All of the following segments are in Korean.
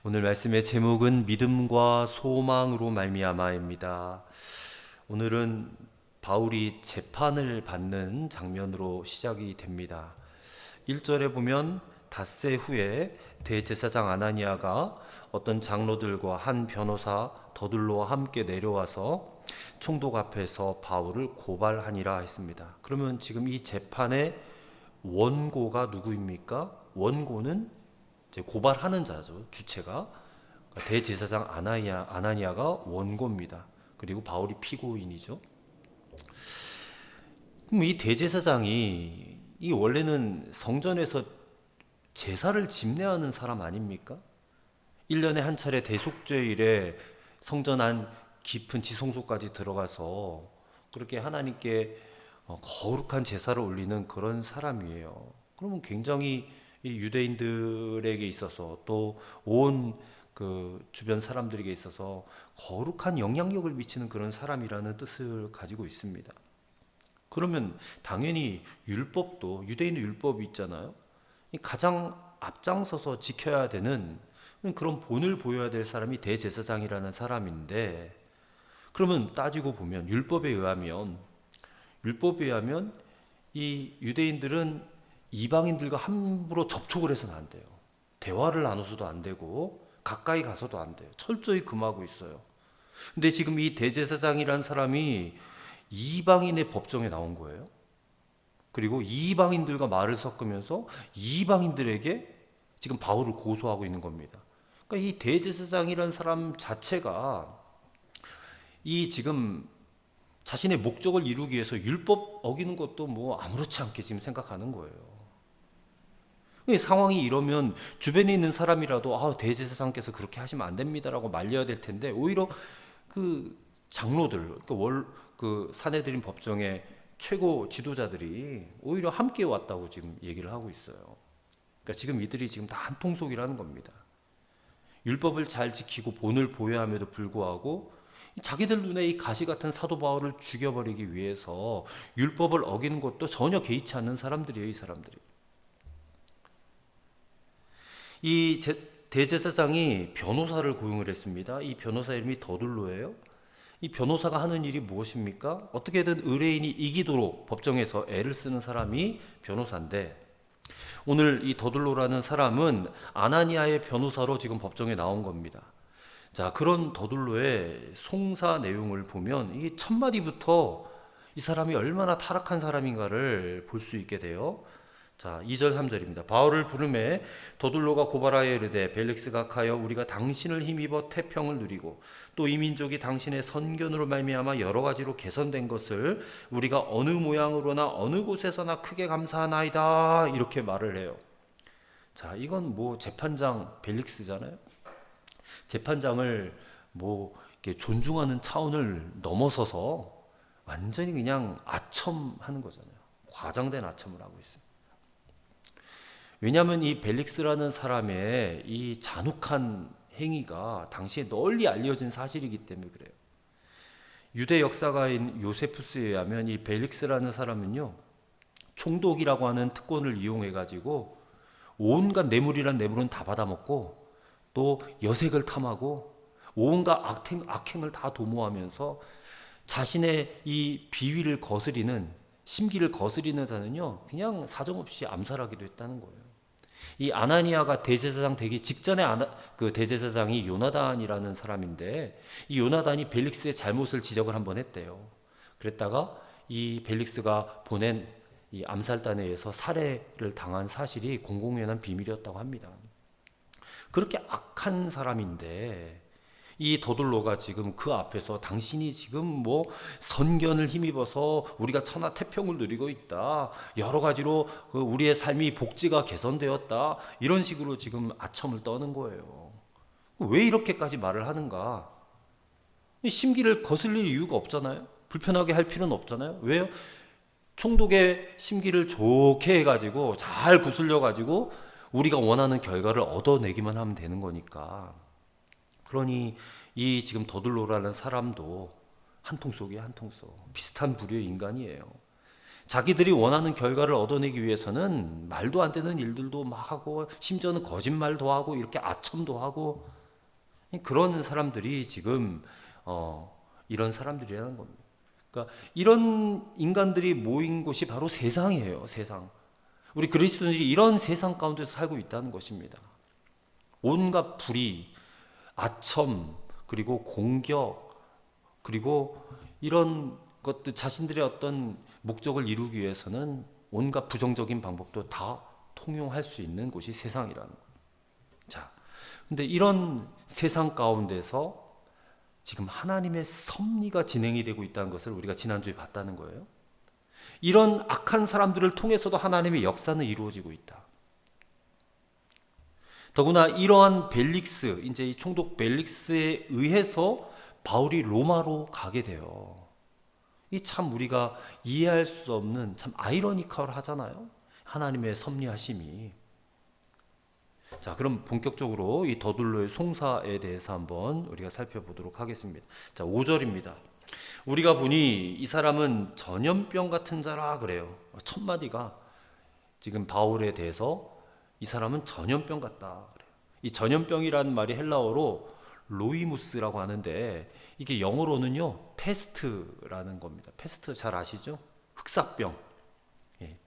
오늘 말씀의 제목은 믿음과 소망으로 말미암아입니다. 오늘은 바울이 재판을 받는 장면으로 시작이 됩니다. 1절에 보면 닷새 후에 대제사장 아나니아가 어떤 장로들과 한 변호사 더둘로와 함께 내려와서 총독 앞에서 바울을 고발하니라 했습니다. 그러면 지금 이 재판의 원고가 누구입니까? 원고는 이제 고발하는 자죠. 주체가 대제사장 아나니아가 원고입니다. 그리고 바울이 피고인이죠. 그럼 이 대제사장이 이 원래는 성전에서 제사를 집례하는 사람 아닙니까? 1년에 한 차례 대속죄일에 성전 안 깊은 지성소까지 들어가서 그렇게 하나님께 거룩한 제사를 올리는 그런 사람이에요. 그러면 굉장히 이 유대인들에게 있어서 또 온 그 주변 사람들에게 있어서 거룩한 영향력을 미치는 그런 사람이라는 뜻을 가지고 있습니다. 그러면 당연히 율법도 유대인의 율법이 있잖아요. 가장 앞장서서 지켜야 되는 그런 본을 보여야 될 사람이 대제사장이라는 사람인데, 그러면 따지고 보면 율법에 의하면 이 유대인들은 이방인들과 함부로 접촉을 해서는 안 돼요. 대화를 나눠서도 안 되고 가까이 가서도 안 돼요. 철저히 금하고 있어요. 근데 지금 이 대제사장이란 사람이 이방인의 법정에 나온 거예요. 그리고 이방인들과 말을 섞으면서 이방인들에게 지금 바울을 고소하고 있는 겁니다. 그러니까 이 대제사장이란 사람 자체가 이 지금 자신의 목적을 이루기 위해서 율법 어기는 것도 뭐 아무렇지 않게 지금 생각하는 거예요. 이 상황이 이러면 주변에 있는 사람이라도 대제사장께서 그렇게 하시면 안 됩니다라고 말려야 될 텐데, 오히려 그 장로들, 그 사내들인 법정의 최고 지도자들이 오히려 함께 왔다고 지금 얘기를 하고 있어요. 그러니까 지금 이들이 지금 다 한 통속이라는 겁니다. 율법을 잘 지키고 본을 보여함에도 불구하고 자기들 눈에 이 가시 같은 사도 바울을 죽여버리기 위해서 율법을 어기는 것도 전혀 개의치 않는 사람들이에요, 이 사람들이. 이 대제사장이 변호사를 고용을 했습니다. 이 변호사 이름이 더둘로예요. 이 변호사가 하는 일이 무엇입니까? 어떻게든 의뢰인이 이기도록 법정에서 애를 쓰는 사람이 변호사인데, 오늘 이 더둘로라는 사람은 아나니아의 변호사로 지금 법정에 나온 겁니다. 자, 그런 더둘로의 송사 내용을 보면 이 첫 마디부터 이 사람이 얼마나 타락한 사람인가를 볼 수 있게 돼요. 자, 2절 3절입니다. 바울을 부르매 더둘로가 고발하여 이르되 벨릭스가 가여 우리가 당신을 힘입어 태평을 누리고 또 이 민족이 당신의 선견으로 말미암아 여러 가지로 개선된 것을 우리가 어느 모양으로나 어느 곳에서나 크게 감사하나이다, 이렇게 말을 해요. 자, 이건 뭐 재판장 벨릭스잖아요. 재판장을 뭐 이렇게 존중하는 차원을 넘어서서 완전히 그냥 아첨하는 거잖아요. 과장된 아첨을 하고 있어요. 왜냐하면 이 벨릭스라는 사람의 이 잔혹한 행위가 당시에 널리 알려진 사실이기 때문에 그래요. 유대 역사가인 요세푸스에 의하면 이 벨릭스라는 사람은요, 총독이라고 하는 특권을 이용해 가지고 온갖 뇌물이란 뇌물은 다 받아먹고 또 여색을 탐하고 온갖 악행을 다 도모하면서 자신의 이 비위를 거스리는, 심기를 거스리는 자는요 그냥 사정없이 암살하기도 했다는 거예요. 이 아나니아가 대제사장 되기 직전에 그 대제사장이 요나단이라는 사람인데, 이 요나단이 벨릭스의 잘못을 지적을 한번 했대요. 그랬다가 이 벨릭스가 보낸 이 암살단에 의해서 살해를 당한 사실이 공공연한 비밀이었다고 합니다. 그렇게 악한 사람인데 이 더둘로가 지금 그 앞에서 당신이 지금 뭐 선견을 힘입어서 우리가 천하태평을 누리고 있다, 여러 가지로 우리의 삶이 복지가 개선되었다, 이런 식으로 지금 아첨을 떠는 거예요. 왜 이렇게까지 말을 하는가? 심기를 거슬릴 이유가 없잖아요. 불편하게 할 필요는 없잖아요. 왜요? 총독의 심기를 좋게 해가지고 잘 구슬려 가지고 우리가 원하는 결과를 얻어내기만 하면 되는 거니까. 그러니 이 지금 더둘로라는 사람도 한통속이에요, 한통속. 비슷한 부류의 인간이에요. 자기들이 원하는 결과를 얻어내기 위해서는 말도 안 되는 일들도 막 하고 심지어는 거짓말도 하고 이렇게 아첨도 하고 그런 사람들이 지금 이런 사람들이라는 겁니다. 그러니까 이런 인간들이 모인 곳이 바로 세상이에요. 세상. 우리 그리스도인들이 이런 세상 가운데서 살고 있다는 것입니다. 온갖 불의, 아첨, 그리고 공격, 그리고 이런 것들 자신들의 어떤 목적을 이루기 위해서는 온갖 부정적인 방법도 다 통용할 수 있는 곳이 세상이라는 거예요. 자, 근데 이런 세상 가운데서 지금 하나님의 섭리가 진행이 되고 있다는 것을 우리가 지난주에 봤다는 거예요. 이런 악한 사람들을 통해서도 하나님의 역사는 이루어지고 있다. 더구나 이러한 벨릭스, 이제 이 총독 벨릭스에 의해서 바울이 로마로 가게 돼요. 이 참 우리가 이해할 수 없는 참 아이러니컬하잖아요. 하나님의 섭리하심이. 자, 그럼 본격적으로 이 더둘로의 송사에 대해서 한번 우리가 살펴보도록 하겠습니다. 자, 5절입니다. 우리가 보니 이 사람은 전염병 같은 자라 그래요. 첫 마디가 지금 바울에 대해서 이 사람은 전염병 같다 그래요. 이 전염병이라는 말이 헬라어로 로이무스라고 하는데 이게 영어로는요 페스트라는 겁니다. 페스트 잘 아시죠? 흑사병.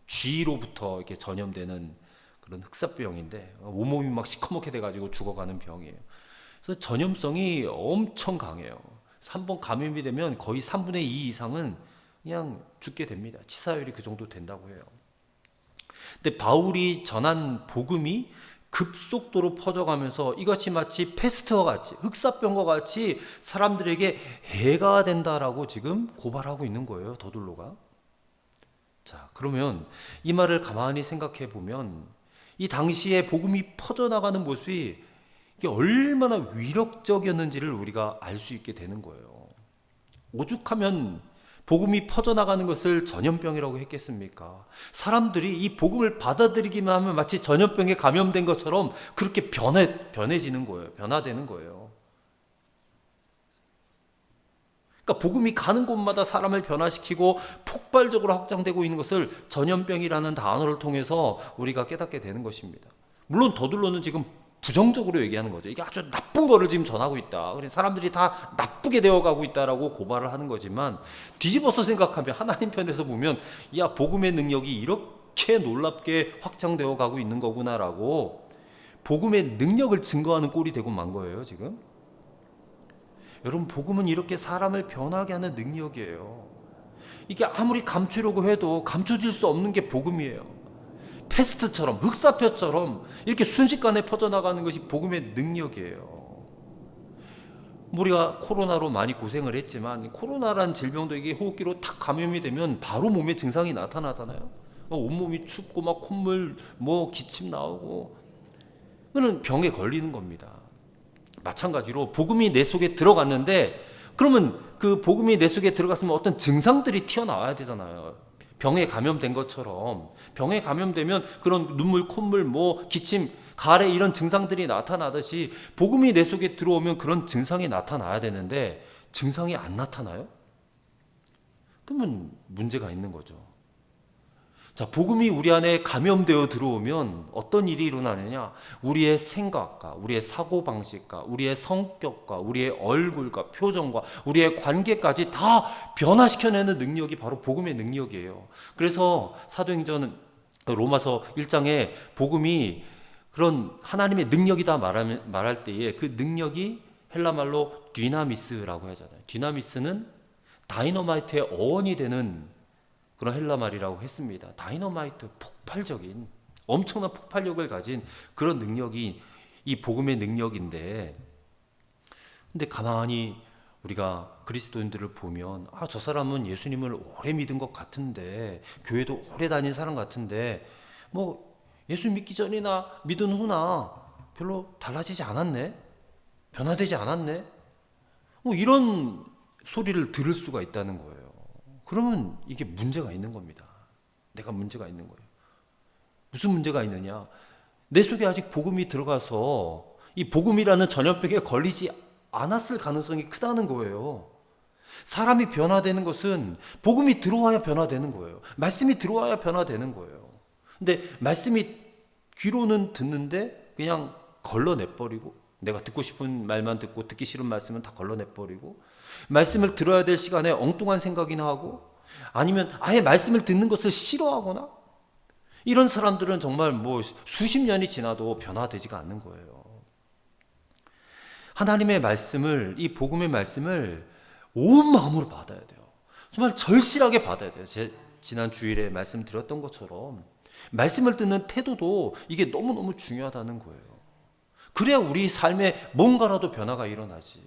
쥐로부터 이렇게 전염되는 그런 흑사병인데 온몸이 막 시커멓게 돼가지고 죽어가는 병이에요. 그래서 전염성이 엄청 강해요. 한번 감염이 되면 거의 3분의 2 이상은 그냥 죽게 됩니다. 치사율이 그 정도 된다고 해요. 근데 바울이 전한 복음이 급속도로 퍼져가면서 이것이 마치 패스트와 같이 흑사병과 같이 사람들에게 해가 된다라고 지금 고발하고 있는 거예요. 더둘로가. 자, 그러면 이 말을 가만히 생각해 보면 이 당시에 복음이 퍼져나가는 모습이 이게 얼마나 위력적이었는지를 우리가 알 수 있게 되는 거예요. 오죽하면 복음이 퍼져나가는 것을 전염병이라고 했겠습니까? 사람들이 이 복음을 받아들이기만 하면 마치 전염병에 감염된 것처럼 그렇게 변해지는 거예요. 변화되는 거예요. 그러니까 복음이 가는 곳마다 사람을 변화시키고 폭발적으로 확장되고 있는 것을 전염병이라는 단어를 통해서 우리가 깨닫게 되는 것입니다. 물론 더둘로는 지금 부정적으로 얘기하는 거죠. 이게 아주 나쁜 거를 지금 전하고 있다. 그래서 사람들이 다 나쁘게 되어가고 있다라고 고발을 하는 거지만 뒤집어서 생각하면 하나님 편에서 보면 야 복음의 능력이 이렇게 놀랍게 확장되어 가고 있는 거구나라고 복음의 능력을 증거하는 꼴이 되고 만 거예요 지금. 여러분 복음은 이렇게 사람을 변하게 하는 능력이에요. 이게 아무리 감추려고 해도 감춰질 수 없는 게 복음이에요. 패스트처럼 흑사표처럼 이렇게 순식간에 퍼져나가는 것이 복음의 능력이에요. 우리가 코로나로 많이 고생을 했지만 코로나란 질병도 이게 호흡기로 탁 감염이 되면 바로 몸에 증상이 나타나잖아요. 온몸이 춥고 막 콧물 기침 나오고 그는 병에 걸리는 겁니다. 마찬가지로 복음이 내 속에 들어갔는데 그러면 그 복음이 내 속에 들어갔으면 어떤 증상들이 튀어나와야 되잖아요. 병에 감염된 것처럼 병에 감염되면 그런 눈물, 콧물, 기침, 가래 이런 증상들이 나타나듯이 복음이 내 속에 들어오면 그런 증상이 나타나야 되는데 증상이 안 나타나요? 그러면 문제가 있는 거죠. 자, 복음이 우리 안에 감염되어 들어오면 어떤 일이 일어나느냐? 우리의 생각과 우리의 사고방식과 우리의 성격과 우리의 얼굴과 표정과 우리의 관계까지 다 변화시켜내는 능력이 바로 복음의 능력이에요. 그래서 사도행전 로마서 1장에 복음이 그런 하나님의 능력이다 말할 때에 그 능력이 헬라말로 디나미스라고 하잖아요. 디나미스는 다이너마이트의 어원이 되는 그런 헬라 말이라고 했습니다. 다이너마이트, 폭발적인 엄청난 폭발력을 가진 그런 능력이 이 복음의 능력인데, 근데 가만히 우리가 그리스도인들을 보면 저 사람은 예수님을 오래 믿은 것 같은데, 교회도 오래 다닌 사람 같은데 예수 믿기 전이나 믿은 후나 별로 달라지지 않았네, 변화되지 않았네, 이런 소리를 들을 수가 있다는 거예요. 그러면 이게 문제가 있는 겁니다. 내가 문제가 있는 거예요. 무슨 문제가 있느냐? 내 속에 아직 복음이 들어가서 이 복음이라는 전염병에 걸리지 않았을 가능성이 크다는 거예요. 사람이 변화되는 것은 복음이 들어와야 변화되는 거예요. 말씀이 들어와야 변화되는 거예요. 근데 말씀이 귀로는 듣는데 그냥 걸러내버리고, 내가 듣고 싶은 말만 듣고 듣기 싫은 말씀은 다 걸러내버리고, 말씀을 들어야 될 시간에 엉뚱한 생각이나 하고, 아니면 아예 말씀을 듣는 것을 싫어하거나, 이런 사람들은 정말 뭐 수십 년이 지나도 변화되지가 않는 거예요. 하나님의 말씀을, 이 복음의 말씀을 온 마음으로 받아야 돼요. 정말 절실하게 받아야 돼요. 지난 주일에 말씀드렸던 것처럼 말씀을 듣는 태도도 이게 너무너무 중요하다는 거예요. 그래야 우리 삶에 뭔가라도 변화가 일어나지.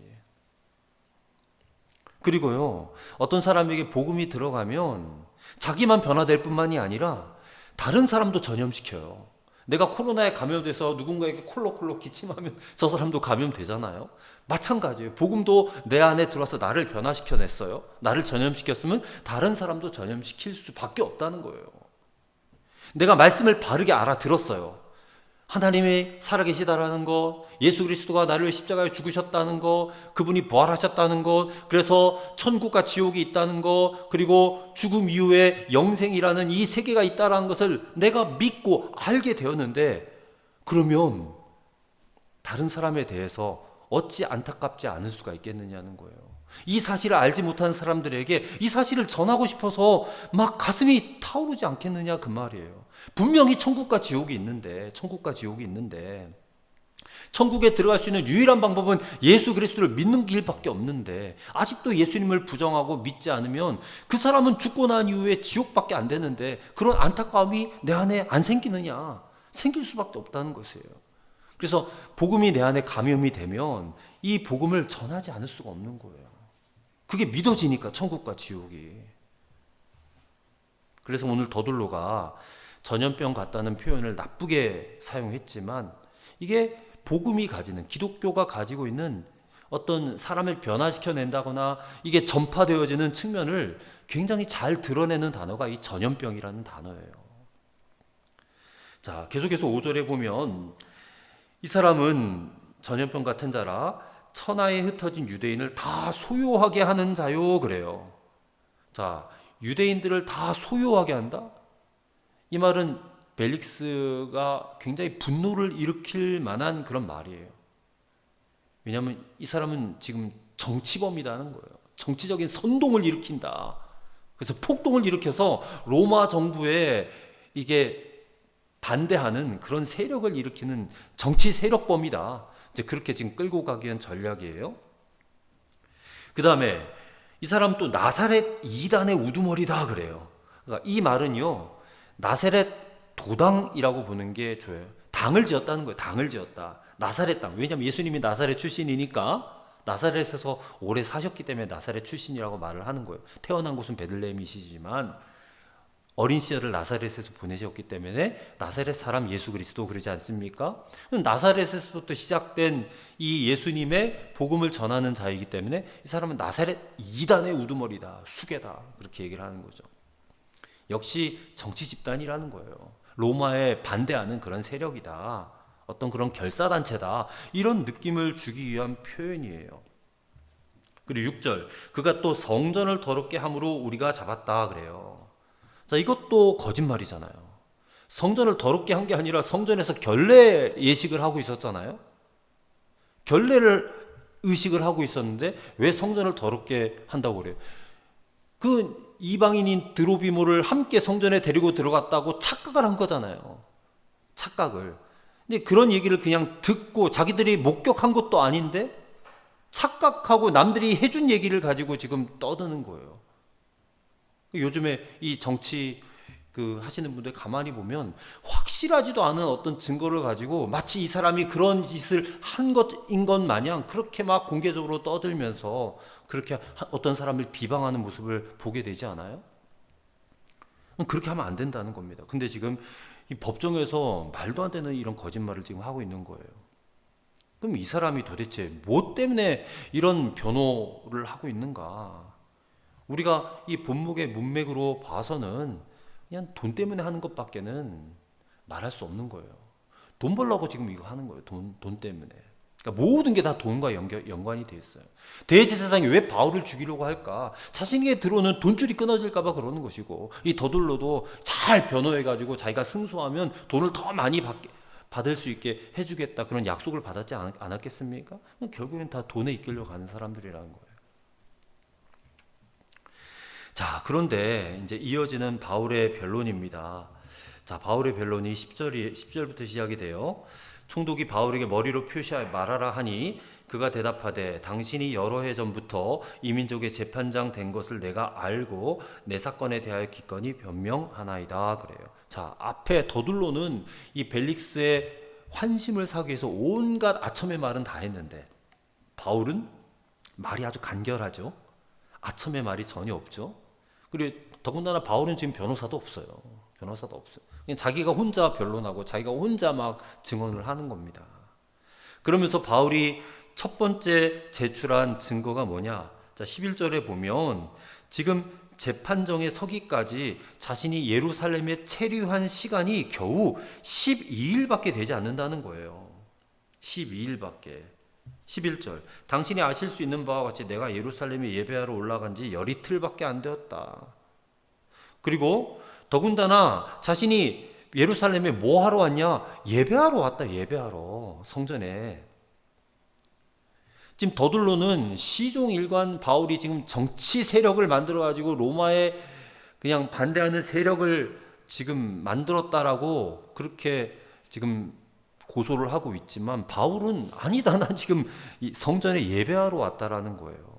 그리고요, 어떤 사람에게 복음이 들어가면 자기만 변화될 뿐만이 아니라 다른 사람도 전염시켜요. 내가 코로나에 감염돼서 누군가에게 콜록콜록 기침하면 저 사람도 감염되잖아요. 마찬가지예요. 복음도 내 안에 들어와서 나를 변화시켜냈어요. 나를 전염시켰으면 다른 사람도 전염시킬 수밖에 없다는 거예요. 내가 말씀을 바르게 알아들었어요. 하나님이 살아계시다라는 것, 예수 그리스도가 나를 십자가에 죽으셨다는 것, 그분이 부활하셨다는 것, 그래서 천국과 지옥이 있다는 것, 그리고 죽음 이후에 영생이라는 이 세계가 있다는 것을 내가 믿고 알게 되었는데, 그러면 다른 사람에 대해서 어찌 안타깝지 않을 수가 있겠느냐는 거예요. 이 사실을 알지 못하는 사람들에게 이 사실을 전하고 싶어서 막 가슴이 타오르지 않겠느냐 그 말이에요. 분명히 천국과 지옥이 있는데, 천국에 들어갈 수 있는 유일한 방법은 예수 그리스도를 믿는 길밖에 없는데, 아직도 예수님을 부정하고 믿지 않으면 그 사람은 죽고 난 이후에 지옥밖에 안 되는데, 그런 안타까움이 내 안에 안 생기느냐? 생길 수밖에 없다는 것이에요. 그래서 복음이 내 안에 감염이 되면 이 복음을 전하지 않을 수가 없는 거예요. 그게 믿어지니까, 천국과 지옥이. 그래서 오늘 더둘로가 전염병 같다는 표현을 나쁘게 사용했지만, 이게 복음이 가지는, 기독교가 가지고 있는 어떤 사람을 변화시켜낸다거나 이게 전파되어지는 측면을 굉장히 잘 드러내는 단어가 이 전염병이라는 단어예요. 자, 계속해서 5절에 보면 이 사람은 전염병 같은 자라 천하에 흩어진 유대인을 다 소요하게 하는 자요, 그래요. 자, 유대인들을 다 소요하게 한다? 이 말은 벨릭스가 굉장히 분노를 일으킬 만한 그런 말이에요. 왜냐하면 이 사람은 지금 정치범이라는 거예요. 정치적인 선동을 일으킨다. 그래서 폭동을 일으켜서 로마 정부에 이게 반대하는 그런 세력을 일으키는 정치 세력범이다. 이제 그렇게 지금 끌고 가기 위한 전략이에요. 그 다음에 이 사람 또 나사렛 이단의 우두머리다 그래요. 그러니까 이 말은요, 나사렛 도당이라고 보는 게 좋아요. 당을 지었다는 거예요. 당을 지었다. 나사렛 당. 왜냐하면 예수님이 나사렛 출신이니까 나사렛에서 오래 사셨기 때문에 나사렛 출신이라고 말을 하는 거예요. 태어난 곳은 베들레헴이시지만 어린 시절을 나사렛에서 보내셨기 때문에 나사렛 사람 예수 그리스도, 그러지 않습니까? 나사렛에서부터 시작된 이 예수님의 복음을 전하는 자이기 때문에 이 사람은 나사렛 이단의 우두머리다, 수괴다, 그렇게 얘기를 하는 거죠. 역시 정치 집단이라는 거예요. 로마에 반대하는 그런 세력이다, 어떤 그런 결사단체다, 이런 느낌을 주기 위한 표현이에요. 그리고 6절, 그가 또 성전을 더럽게 함으로 우리가 잡았다 그래요. 자, 이것도 거짓말이잖아요. 성전을 더럽게 한 게 아니라 성전에서 결례 예식을 하고 있었잖아요. 결례를 의식을 하고 있었는데 왜 성전을 더럽게 한다고 그래요? 그 이방인인 드로비모를 함께 성전에 데리고 들어갔다고 착각을 한 거잖아요. 착각을. 근데 그런 얘기를 그냥 듣고 자기들이 목격한 것도 아닌데 착각하고 남들이 해준 얘기를 가지고 지금 떠드는 거예요. 요즘에 이 정치 하시는 분들 가만히 보면 확실하지도 않은 어떤 증거를 가지고 마치 이 사람이 그런 짓을 한 것인 것 마냥 그렇게 막 공개적으로 떠들면서 그렇게 어떤 사람을 비방하는 모습을 보게 되지 않아요? 그렇게 하면 안 된다는 겁니다. 근데 지금 이 법정에서 말도 안 되는 이런 거짓말을 지금 하고 있는 거예요. 그럼 이 사람이 도대체 뭐 때문에 이런 변호를 하고 있는가? 우리가 이 본문의 문맥으로 봐서는 그냥 돈 때문에 하는 것밖에는 말할 수 없는 거예요. 돈 벌려고 지금 이거 하는 거예요. 돈 때문에. 그러니까 그러니까 모든 게 다 돈과 연관이 돼 있어요. 대제사장이 왜 바울을 죽이려고 할까? 자신에게 들어오는 돈줄이 끊어질까 봐 그러는 것이고, 이 더둘로도 잘 변호해가지고 자기가 승소하면 돈을 더 많이 받을 수 있게 해주겠다, 그런 약속을 받았지 않았겠습니까? 결국엔 다 돈에 이끌려 가는 사람들이라는 거예요. 자, 그런데 이제 이어지는 바울의 변론입니다. 자, 바울의 변론이 10절부터 시작이 돼요. 총독이 바울에게 머리로 표시하여 말하라 하니 그가 대답하되 당신이 여러 해 전부터 이 민족의 재판장 된 것을 내가 알고 내 사건에 대하여 기꺼이 변명하나이다 그래요. 자, 앞에 더둘로는 이 벨릭스의 환심을 사기 위해서 온갖 아첨의 말은 다 했는데, 바울은 말이 아주 간결하죠. 아첨의 말이 전혀 없죠. 그리고 더군다나 바울은 지금 변호사도 없어요. 그냥 자기가 혼자 변론하고 자기가 혼자 막 증언을 하는 겁니다. 그러면서 바울이 첫 번째 제출한 증거가 뭐냐? 자, 11절에 보면 지금 재판정에 서기까지 자신이 예루살렘에 체류한 시간이 겨우 12일밖에 되지 않는다는 거예요. 12일밖에. 11절, 당신이 아실 수 있는 바와 같이 내가 예루살렘에 예배하러 올라간 지 열이틀밖에 안 되었다. 그리고 더군다나 자신이 예루살렘에 뭐 하러 왔냐? 예배하러 왔다. 예배하러, 성전에. 지금 더둘로는 시종일관 바울이 지금 정치 세력을 만들어가지고 로마에 그냥 반대하는 세력을 지금 만들었다라고 그렇게 지금 고소를 하고 있지만, 바울은 아니다, 나 지금 성전에 예배하러 왔다라는 거예요.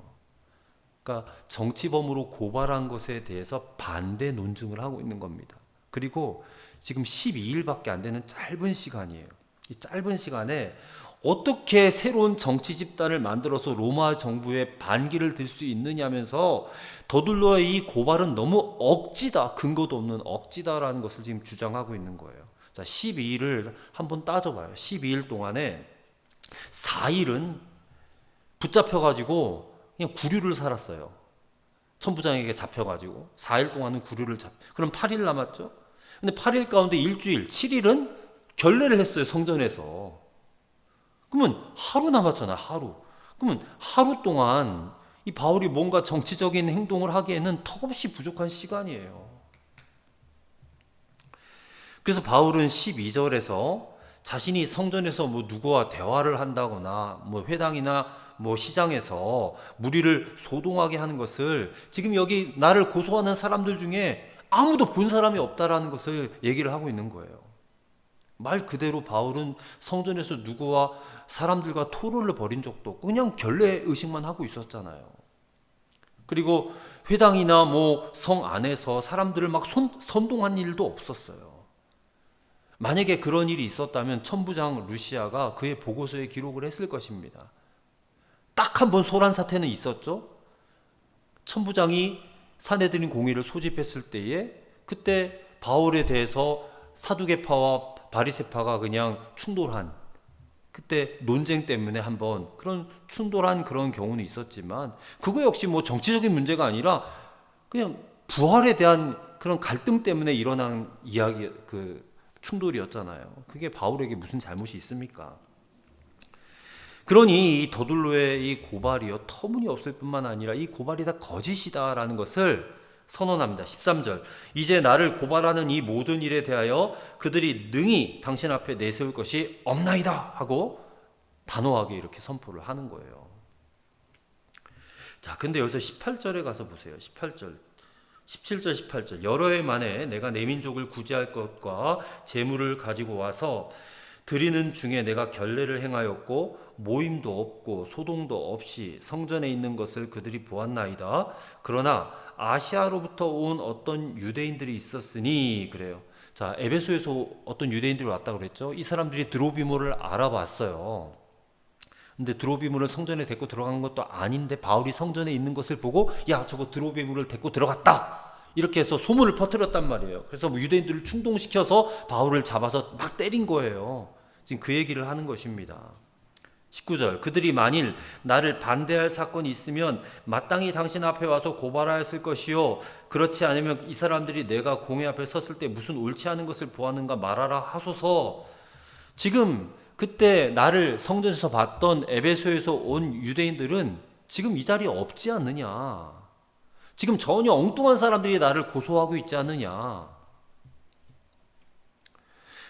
그러니까 정치범으로 고발한 것에 대해서 반대 논증을 하고 있는 겁니다. 그리고 지금 12일밖에 안 되는 짧은 시간이에요. 이 짧은 시간에 어떻게 새로운 정치 집단을 만들어서 로마 정부에 반기를 들 수 있느냐면서 더둘로의 이 고발은 너무 억지다, 근거도 없는 억지다라는 것을 지금 주장하고 있는 거예요. 자, 12일을 한번 따져봐요. 12일 동안에 4일은 붙잡혀가지고 그냥 구류를 살았어요. 천부장에게 잡혀가지고 4일 동안은 구류를 그럼 8일 남았죠. 근데 8일 가운데 일주일, 7일은 결례를 했어요, 성전에서. 그러면 하루 남았잖아요, 하루. 그러면 하루 동안 이 바울이 뭔가 정치적인 행동을 하기에는 턱없이 부족한 시간이에요. 그래서 바울은 12절에서 자신이 성전에서 뭐 누구와 대화를 한다거나 뭐 회당이나 뭐 시장에서 무리를 소동하게 하는 것을 지금 여기 나를 고소하는 사람들 중에 아무도 본 사람이 없다라는 것을 얘기를 하고 있는 거예요. 말 그대로 바울은 성전에서 누구와 사람들과 토론을 벌인 적도 없고 그냥 결례 의식만 하고 있었잖아요. 그리고 회당이나 뭐 성 안에서 사람들을 막 선동한 일도 없었어요. 만약에 그런 일이 있었다면 천부장 루시아가 그의 보고서에 기록을 했을 것입니다. 딱 한 번 소란 사태는 있었죠. 천부장이 사내들인 공의를 소집했을 때에 그때 바울에 대해서 사두개파와 바리새파가 그냥 충돌한, 그때 논쟁 때문에 한번 그런 충돌한 그런 경우는 있었지만 그거 역시 뭐 정치적인 문제가 아니라 그냥 부활에 대한 그런 갈등 때문에 일어난 이야기, 충돌이었잖아요. 그게 바울에게 무슨 잘못이 있습니까? 그러니 이 더둘로의 이 고발이요, 터무니없을 뿐만 아니라 이 고발이 다 거짓이다라는 것을 선언합니다. 13절, 이제 나를 고발하는 이 모든 일에 대하여 그들이 능히 당신 앞에 내세울 것이 없나이다 하고 단호하게 이렇게 선포를 하는 거예요. 자, 근데 여기서 18절에 가서 보세요. 18절, 17절, 18절. 여러 해 만에 내가 내 민족을 구제할 것과 재물을 가지고 와서 드리는 중에 내가 결례를 행하였고 모임도 없고 소동도 없이 성전에 있는 것을 그들이 보았나이다. 그러나 아시아로부터 온 어떤 유대인들이 있었으니 그래요. 자, 에베소에서 어떤 유대인들이 왔다 그랬죠. 이 사람들이 드로비모를 알아봤어요. 근데 드로비모를 성전에 데리고 들어간 것도 아닌데 바울이 성전에 있는 것을 보고 야, 저거 드로비모를 데리고 들어갔다, 이렇게 해서 소문을 퍼뜨렸단 말이에요. 그래서 뭐 유대인들을 충동시켜서 바울을 잡아서 막 때린 거예요. 지금 그 얘기를 하는 것입니다. 19절, 그들이 만일 나를 반대할 사건이 있으면 마땅히 당신 앞에 와서 고발하였을 것이요, 그렇지 않으면 이 사람들이 내가 공회 앞에 섰을 때 무슨 옳지 않은 것을 보았는가 말하라 하소서. 지금 그때 나를 성전에서 봤던 에베소에서 온 유대인들은 지금 이 자리에 없지 않느냐. 지금 전혀 엉뚱한 사람들이 나를 고소하고 있지 않느냐.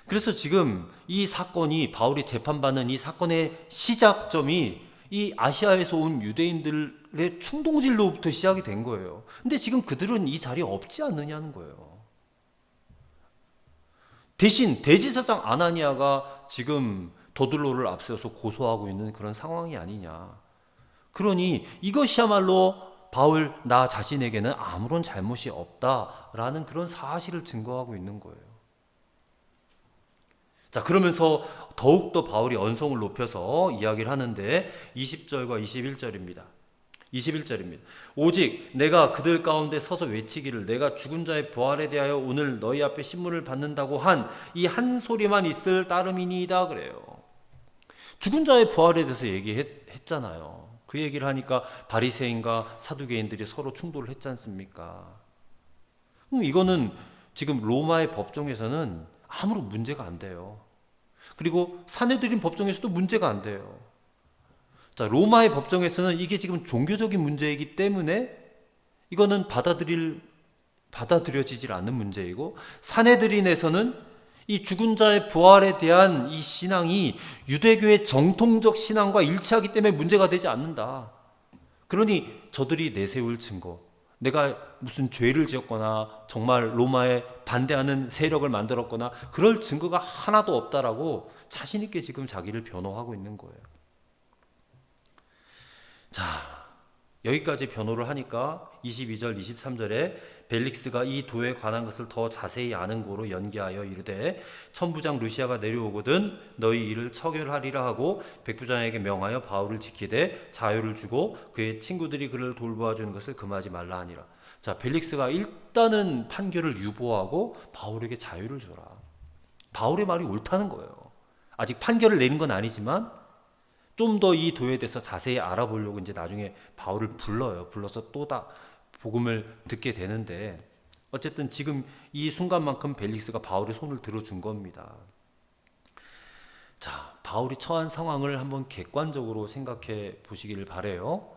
그래서 지금 이 사건이, 바울이 재판받는 이 사건의 시작점이 이 아시아에서 온 유대인들의 충동질로부터 시작이 된 거예요. 근데 지금 그들은 이 자리에 없지 않느냐는 거예요. 대신 대제사장 아나니아가 지금 더둘로를 앞세워서 고소하고 있는 그런 상황이 아니냐. 그러니 이것이야말로 바울 나 자신에게는 아무런 잘못이 없다라는 그런 사실을 증거하고 있는 거예요. 자, 그러면서 더욱더 바울이 언성을 높여서 이야기를 하는데 20절과 21절입니다. 21절입니다. 오직 내가 그들 가운데 서서 외치기를 내가 죽은 자의 부활에 대하여 오늘 너희 앞에 신문을 받는다고 한 이 한 소리만 있을 따름이니이다 그래요. 죽은 자의 부활에 대해서 얘기했잖아요. 그 얘기를 하니까 바리새인과 사두개인들이 서로 충돌을 했지 않습니까? 이거는 지금 로마의 법정에서는 아무런 문제가 안 돼요. 그리고 사내들인 법정에서도 문제가 안 돼요. 자, 로마의 법정에서는 이게 지금 종교적인 문제이기 때문에 이거는 받아들여지질 않는 문제이고, 사내들인에서는 이 죽은 자의 부활에 대한 이 신앙이 유대교의 정통적 신앙과 일치하기 때문에 문제가 되지 않는다. 그러니 저들이 내세울 증거, 내가 무슨 죄를 지었거나 정말 로마에 반대하는 세력을 만들었거나 그럴 증거가 하나도 없다라고 자신 있게 지금 자기를 변호하고 있는 거예요. 자, 여기까지 변호를 하니까 22절 23절에 벨릭스가 이 도에 관한 것을 더 자세히 아는 고로 연기하여 이르되 천부장 루시아가 내려오거든 너희 이를 처결하리라 하고 백부장에게 명하여 바울을 지키되 자유를 주고 그의 친구들이 그를 돌보아 주는 것을 금하지 말라 하니라. 자, 벨릭스가 일단은 판결을 유보하고 바울에게 자유를 줘라. 바울의 말이 옳다는 거예요. 아직 판결을 내린 건 아니지만 좀 더 이 도에 대해서 자세히 알아보려고 이제 나중에 바울을 불러서 또 다 복음을 듣게 되는데, 어쨌든 지금 이 순간만큼 벨릭스가 바울의 손을 들어준 겁니다. 자, 바울이 처한 상황을 한번 객관적으로 생각해 보시기를 바래요.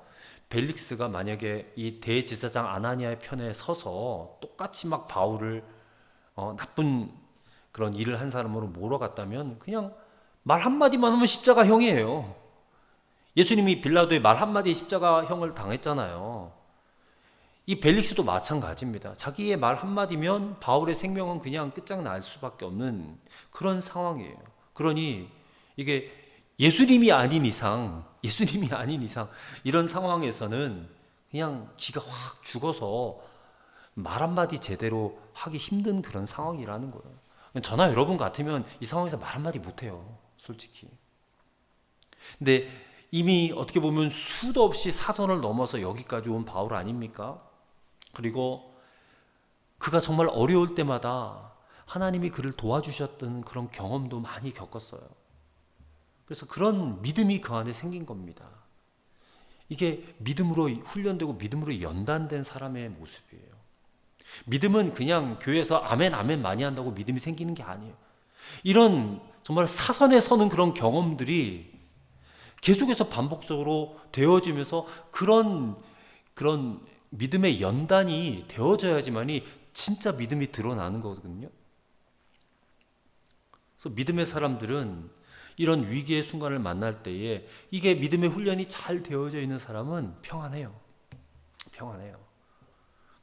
벨릭스가 만약에 이 대제사장 아나니아의 편에 서서 똑같이 막 바울을 나쁜 그런 일을 한 사람으로 몰아갔다면 그냥 말 한마디만 하면 십자가형이에요. 예수님이 빌라도의 말 한마디에 십자가형을 당했잖아요. 이 벨릭스도 마찬가지입니다. 자기의 말 한마디면 바울의 생명은 그냥 끝장날 수밖에 없는 그런 상황이에요. 그러니 이게 예수님이 아닌 이상 이런 상황에서는 그냥 기가 확 죽어서 말 한마디 제대로 하기 힘든 그런 상황이라는 거예요. 저나 여러분 같으면 이 상황에서 말 한마디 못해요, 솔직히. 근데 이미 어떻게 보면 수도 없이 사선을 넘어서 여기까지 온 바울 아닙니까? 그리고 그가 정말 어려울 때마다 하나님이 그를 도와주셨던 그런 경험도 많이 겪었어요. 그래서 그런 믿음이 그 안에 생긴 겁니다. 이게 믿음으로 훈련되고 믿음으로 연단된 사람의 모습이에요. 믿음은 그냥 교회에서 아멘 아멘 많이 한다고 믿음이 생기는 게 아니에요. 이런 정말 사선에 서는 그런 경험들이 계속해서 반복적으로 되어지면서 그런 믿음의 연단이 되어져야지만이 진짜 믿음이 드러나는 거거든요. 그래서 믿음의 사람들은 이런 위기의 순간을 만날 때에 이게 믿음의 훈련이 잘 되어져 있는 사람은 평안해요.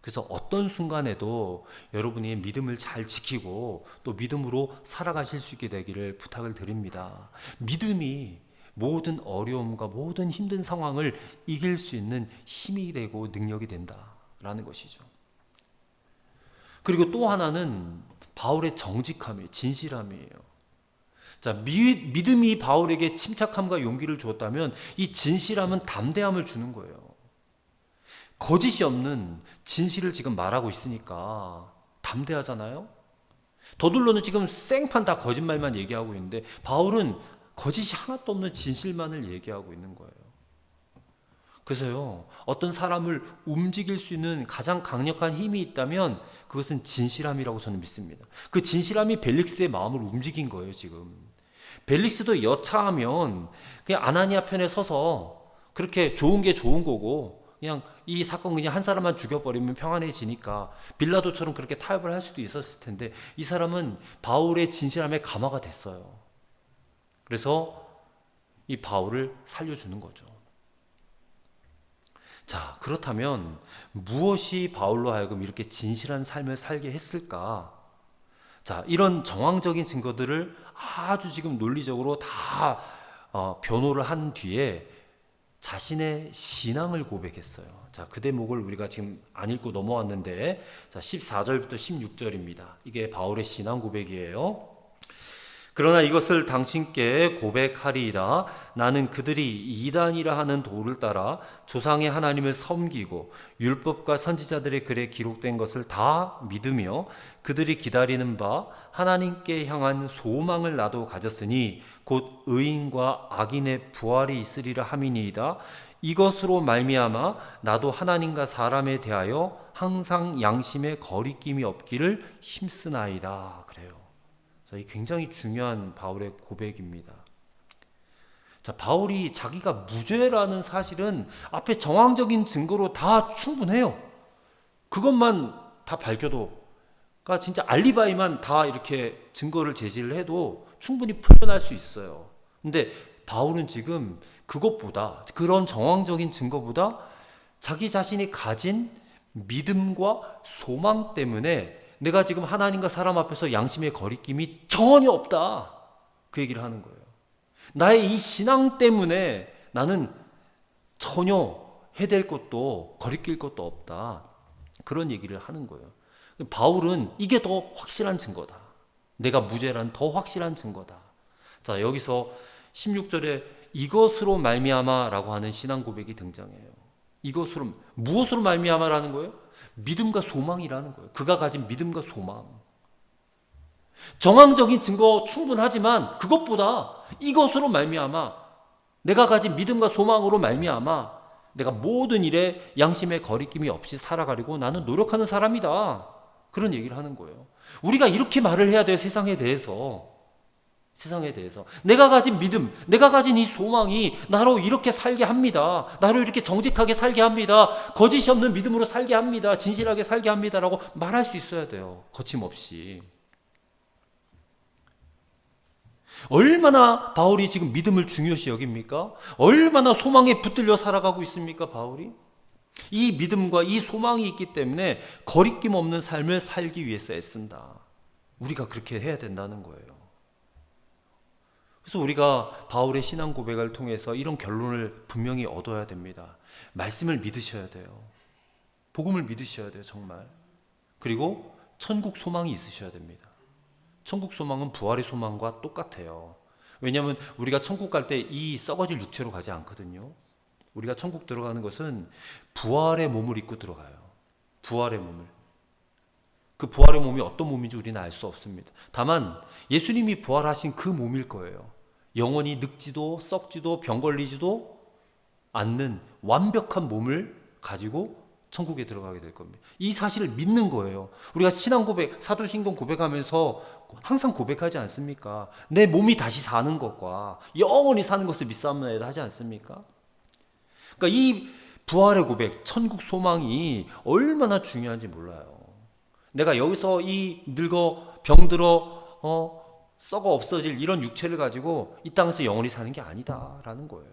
그래서 어떤 순간에도 여러분이 믿음을 잘 지키고 또 믿음으로 살아가실 수 있게 되기를 부탁을 드립니다. 믿음이 모든 어려움과 모든 힘든 상황을 이길 수 있는 힘이 되고 능력이 된다라는 것이죠. 그리고 또 하나는 바울의 정직함이에요. 진실함이에요. 자, 믿음이 바울에게 침착함과 용기를 주었다면 이 진실함은 담대함을 주는 거예요. 거짓이 없는 진실을 지금 말하고 있으니까 담대하잖아요. 더둘로는 지금 생판 다 거짓말만 얘기하고 있는데 바울은 거짓이 하나도 없는 진실만을 얘기하고 있는 거예요. 그래서요, 어떤 사람을 움직일 수 있는 가장 강력한 힘이 있다면 그것은 진실함이라고 저는 믿습니다. 그 진실함이 벨릭스의 마음을 움직인 거예요. 지금 벨릭스도 여차하면 그냥 아나니아 편에 서서 그렇게 좋은 게 좋은 거고 그냥 이 사건 그냥 한 사람만 죽여버리면 평안해지니까 빌라도처럼 그렇게 타협을 할 수도 있었을 텐데 이 사람은 바울의 진실함에 감화가 됐어요. 그래서 이 바울을 살려주는 거죠. 자, 그렇다면 무엇이 바울로 하여금 이렇게 진실한 삶을 살게 했을까? 자, 이런 정황적인 증거들을 아주 지금 논리적으로 다 변호를 한 뒤에 자신의 신앙을 고백했어요. 자, 그 대목을 우리가 지금 안 읽고 넘어왔는데, 자, 14절부터 16절입니다. 이게 바울의 신앙 고백이에요. 그러나 이것을 당신께 고백하리이다. 나는 그들이 이단이라 하는 도를 따라 조상의 하나님을 섬기고 율법과 선지자들의 글에 기록된 것을 다 믿으며 그들이 기다리는 바 하나님께 향한 소망을 나도 가졌으니 곧 의인과 악인의 부활이 있으리라 함이니이다. 이것으로 말미암아 나도 하나님과 사람에 대하여 항상 양심에 거리낌이 없기를 힘쓰나이다. 그래요. 자, 이 굉장히 중요한 바울의 고백입니다. 자, 바울이 자기가 무죄라는 사실은 앞에 정황적인 증거로 다 충분해요. 그것만 다 밝혀도, 그러니까 진짜 알리바이만 다 이렇게 증거를 제시를 해도 충분히 풀려날 수 있어요. 근데 바울은 지금 그것보다, 그런 정황적인 증거보다 자기 자신이 가진 믿음과 소망 때문에 내가 지금 하나님과 사람 앞에서 양심의 거리낌이 전혀 없다. 그 얘기를 하는 거예요. 나의 이 신앙 때문에 나는 전혀 해댈 것도 거리낄 것도 없다. 그런 얘기를 하는 거예요. 바울은 이게 더 확실한 증거다. 내가 무죄란 더 확실한 증거다. 자, 여기서 16절에 이것으로 말미암아라고 하는 신앙 고백이 등장해요. 이것으로, 무엇으로 말미암아라는 거예요? 믿음과 소망이라는 거예요. 그가 가진 믿음과 소망. 정황적인 증거 충분하지만 그것보다 이것으로 말미암아, 내가 가진 믿음과 소망으로 말미암아 내가 모든 일에 양심의 거리낌이 없이 살아가려고 나는 노력하는 사람이다. 그런 얘기를 하는 거예요. 우리가 이렇게 말을 해야 돼요. 세상에 대해서 내가 가진 믿음, 내가 가진 이 소망이 나로 이렇게 살게 합니다. 나로 이렇게 정직하게 살게 합니다. 거짓이 없는 믿음으로 살게 합니다. 진실하게 살게 합니다. 라고 말할 수 있어야 돼요. 거침없이. 얼마나 바울이 지금 믿음을 중요시 여깁니까? 얼마나 소망에 붙들려 살아가고 있습니까, 바울이? 이 믿음과 이 소망이 있기 때문에 거리낌 없는 삶을 살기 위해서 애쓴다. 우리가 그렇게 해야 된다는 거예요. 그래서 우리가 바울의 신앙 고백을 통해서 이런 결론을 분명히 얻어야 됩니다. 말씀을 믿으셔야 돼요. 복음을 믿으셔야 돼요, 정말. 그리고 천국 소망이 있으셔야 됩니다. 천국 소망은 부활의 소망과 똑같아요. 왜냐하면 우리가 천국 갈 때 이 썩어질 육체로 가지 않거든요. 우리가 천국 들어가는 것은 부활의 몸을 입고 들어가요. 부활의 몸을. 그 부활의 몸이 어떤 몸인지 우리는 알 수 없습니다. 다만 예수님이 부활하신 그 몸일 거예요. 영원히 늙지도 썩지도 병 걸리지도 않는 완벽한 몸을 가지고 천국에 들어가게 될 겁니다. 이 사실을 믿는 거예요. 우리가 신앙 고백, 사도신경 고백하면서 항상 고백하지 않습니까? 내 몸이 다시 사는 것과 영원히 사는 것을 믿사옵나이다 하지 않습니까? 그러니까 이 부활의 고백, 천국 소망이 얼마나 중요한지 몰라요. 내가 여기서 이 늙어 병들어 썩어 없어질 이런 육체를 가지고 이 땅에서 영원히 사는 게 아니다라는 거예요.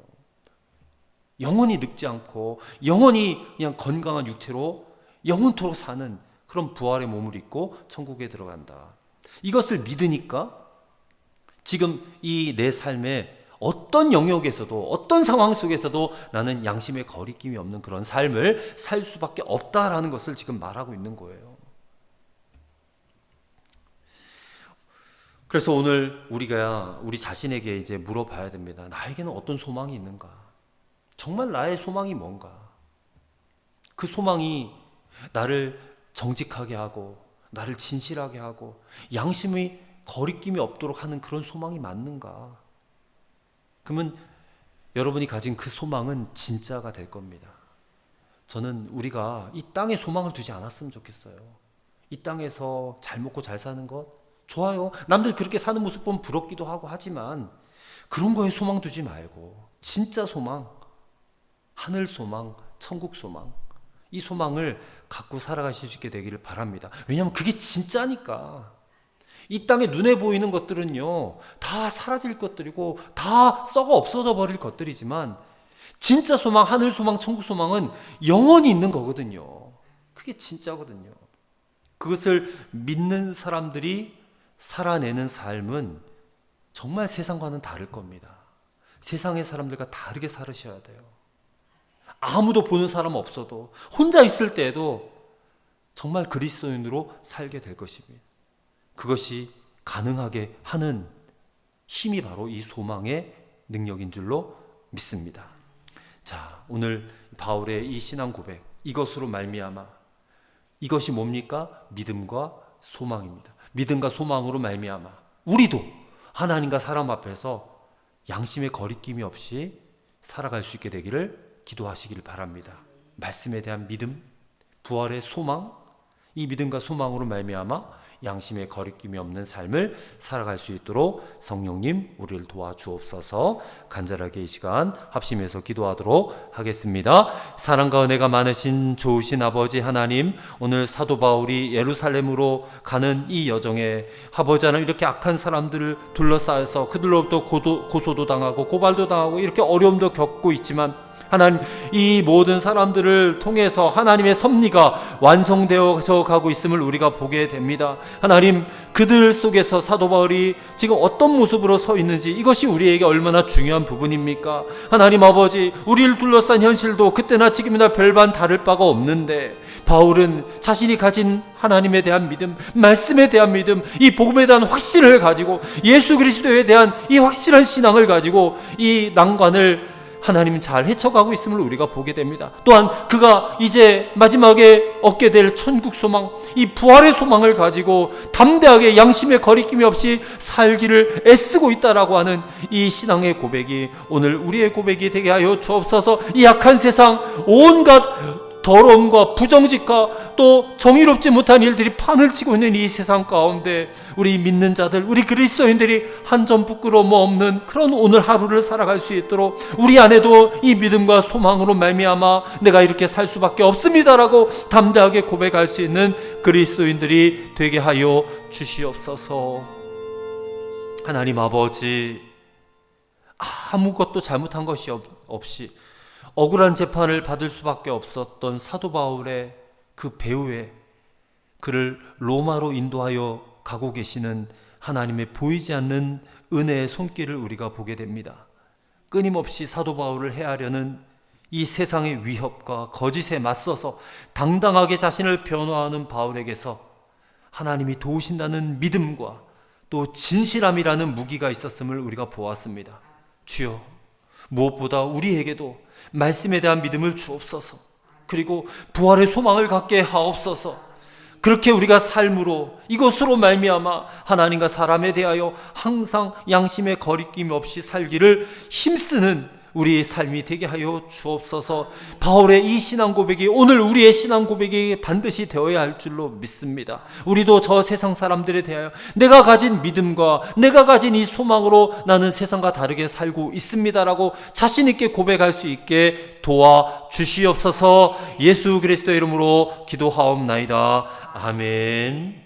영원히 늙지 않고 영원히 그냥 건강한 육체로 영원토록 사는 그런 부활의 몸을 입고 천국에 들어간다. 이것을 믿으니까 지금 이 내 삶에 어떤 영역에서도 어떤 상황 속에서도 나는 양심의 거리낌이 없는 그런 삶을 살 수밖에 없다라는 것을 지금 말하고 있는 거예요. 그래서 오늘 우리가 우리 자신에게 이제 물어봐야 됩니다. 나에게는 어떤 소망이 있는가? 정말 나의 소망이 뭔가? 그 소망이 나를 정직하게 하고 나를 진실하게 하고 양심의 거리낌이 없도록 하는 그런 소망이 맞는가? 그러면 여러분이 가진 그 소망은 진짜가 될 겁니다. 저는 우리가 이 땅에 소망을 두지 않았으면 좋겠어요. 이 땅에서 잘 먹고 잘 사는 것 좋아요. 남들 그렇게 사는 모습 보면 부럽기도 하고 하지만 그런 거에 소망 두지 말고 진짜 소망, 하늘 소망, 천국 소망, 이 소망을 갖고 살아가실 수 있게 되기를 바랍니다. 왜냐하면 그게 진짜니까. 이 땅에 눈에 보이는 것들은요 다 사라질 것들이고 다 썩어 없어져 버릴 것들이지만 진짜 소망, 하늘 소망, 천국 소망은 영원히 있는 거거든요. 그게 진짜거든요. 그것을 믿는 사람들이 살아내는 삶은 정말 세상과는 다를 겁니다. 세상의 사람들과 다르게 살으셔야 돼요. 아무도 보는 사람 없어도 혼자 있을 때에도 정말 그리스도인으로 살게 될 것입니다. 그것이 가능하게 하는 힘이 바로 이 소망의 능력인 줄로 믿습니다. 자, 오늘 바울의 이 신앙 고백, 이것으로 말미암아, 이것이 뭡니까? 믿음과 소망입니다. 믿음과 소망으로 말미암아 우리도 하나님과 사람 앞에서 양심의 거리낌이 없이 살아갈 수 있게 되기를 기도하시길 바랍니다. 말씀에 대한 믿음, 부활의 소망, 이 믿음과 소망으로 말미암아 양심의 거리낌이 없는 삶을 살아갈 수 있도록 성령님 우리를 도와주옵소서. 간절하게 이 시간 합심해서 기도하도록 하겠습니다. 사랑과 은혜가 많으신 좋으신 아버지 하나님, 오늘 사도 바울이 예루살렘으로 가는 이 여정에 아버지 하나님 이렇게 악한 사람들을 둘러싸여서 그들로부터 고소도 당하고 고발도 당하고 이렇게 어려움도 겪고 있지만 하나님, 이 모든 사람들을 통해서 하나님의 섭리가 완성되어져 가고 있음을 우리가 보게 됩니다. 하나님, 그들 속에서 사도 바울이 지금 어떤 모습으로 서 있는지 이것이 우리에게 얼마나 중요한 부분입니까? 하나님 아버지, 우리를 둘러싼 현실도 그때나 지금이나 별반 다를 바가 없는데 바울은 자신이 가진 하나님에 대한 믿음, 말씀에 대한 믿음, 이 복음에 대한 확신을 가지고 예수 그리스도에 대한 이 확실한 신앙을 가지고 이 난관을 하나님은 잘 헤쳐가고 있음을 우리가 보게 됩니다. 또한 그가 이제 마지막에 얻게 될 천국 소망, 이 부활의 소망을 가지고 담대하게 양심의 거리낌이 없이 살기를 애쓰고 있다라고 하는 이 신앙의 고백이 오늘 우리의 고백이 되게 하여 주옵소서. 이 약한 세상 온갖 더러움과 부정직과 또 정의롭지 못한 일들이 판을 치고 있는 이 세상 가운데 우리 믿는 자들, 우리 그리스도인들이 한 점 부끄러움 없는 그런 오늘 하루를 살아갈 수 있도록 우리 안에도 이 믿음과 소망으로 말미암아 내가 이렇게 살 수밖에 없습니다라고 담대하게 고백할 수 있는 그리스도인들이 되게 하여 주시옵소서. 하나님 아버지, 아무것도 잘못한 것이 없이 억울한 재판을 받을 수밖에 없었던 사도 바울의 그 배후에 그를 로마로 인도하여 가고 계시는 하나님의 보이지 않는 은혜의 손길을 우리가 보게 됩니다. 끊임없이 사도 바울을 해하려는 이 세상의 위협과 거짓에 맞서서 당당하게 자신을 변호하는 바울에게서 하나님이 도우신다는 믿음과 또 진실함이라는 무기가 있었음을 우리가 보았습니다. 주여, 무엇보다 우리에게도 말씀에 대한 믿음을 주옵소서. 그리고 부활의 소망을 갖게 하옵소서. 그렇게 우리가 삶으로 이것으로 말미암아 하나님과 사람에 대하여 항상 양심의 거리낌 없이 살기를 힘쓰는 우리의 삶이 되게 하여 주옵소서. 바울의 이 신앙 고백이 오늘 우리의 신앙 고백이 반드시 되어야 할 줄로 믿습니다. 우리도 저 세상 사람들에 대하여 내가 가진 믿음과 내가 가진 이 소망으로 나는 세상과 다르게 살고 있습니다라고 자신 있게 고백할 수 있게 도와주시옵소서. 예수 그리스도의 이름으로 기도하옵나이다. 아멘.